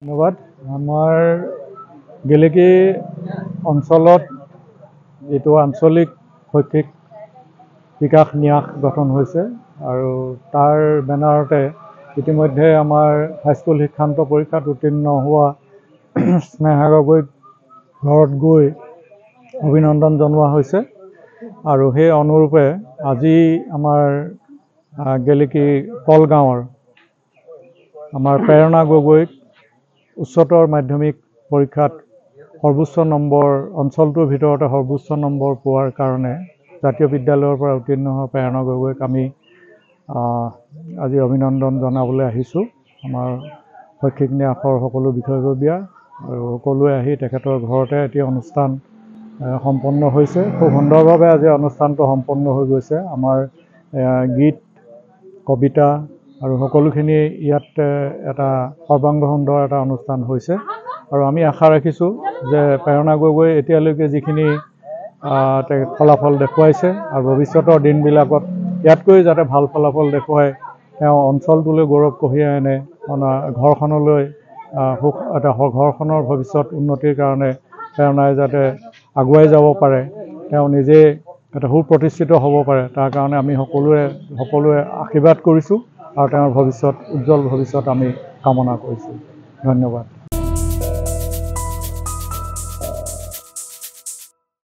ধন্যবাদ। আমাৰ গেলেকী অঞ্চলত যিটো আঞ্চলিক শৈক্ষিক বিকাশ ন্যাস গঠন হৈছে আৰু তাৰ বেনাৰতে ইতিমধ্যে আমাৰ হাইস্কুল শিক্ষান্ত পৰীক্ষাত উত্তীৰ্ণ হোৱা স্নেহা গগৈক ঘৰত গৈ অভিনন্দন জনোৱা হৈছে আৰু সেই অনুৰূপে আজি আমাৰ গেলেকী কলগাঁৱৰ আমাৰ প্ৰেৰণা গগৈক উচ্চতৰ মাধ্যমিক পৰীক্ষাত সৰ্বোচ্চ নম্বৰ অঞ্চলটোৰ ভিতৰতে সৰ্বোচ্চ নম্বৰ পোৱাৰ কাৰণে জাতীয় বিদ্যালয়ৰ পৰা উত্তীৰ্ণ হোৱা প্ৰেৰণা গগৈক আমি আজি অভিনন্দন জনাবলৈ আহিছোঁ। আমাৰ শৈক্ষিক ন্যাসৰ সকলো বিষয়ববীয়া আৰু সকলোৱে আহি তেখেতৰ ঘৰতে এটি অনুষ্ঠান সম্পন্ন হৈছে। খুব সুন্দৰভাৱে আজি অনুষ্ঠানটো সম্পন্ন হৈ গৈছে। আমাৰ গীত কবিতা আৰু সকলোখিনি ইয়াত এটা সৰ্বাংগ সুন্দৰ এটা অনুষ্ঠান হৈছে আৰু আমি আশা ৰাখিছোঁ যে প্ৰেৰণা গগৈ এতিয়ালৈকে যিখিনি ফলাফল দেখুৱাইছে আৰু ভৱিষ্যতৰ দিনবিলাকত ইয়াতকৈ যাতে ভাল ফলাফল দেখুৱাই তেওঁ অঞ্চলটোলৈ গৌৰৱ কঢ়িয়াই আনে, ঘৰখনলৈ ঘৰখনৰ ভৱিষ্যত উন্নতিৰ কাৰণে প্ৰেৰণাই যাতে আগুৱাই যাব পাৰে, তেওঁ নিজে এটা সুপ্ৰতিষ্ঠিত হ'ব পাৰে, তাৰ কাৰণে আমি সকলোৱে আশীৰ্বাদ কৰিছোঁ আৰু তেওঁৰ উজ্জ্বল ভৱিষ্যত আমি কামনা কৰিছোঁ। ধন্যবাদ।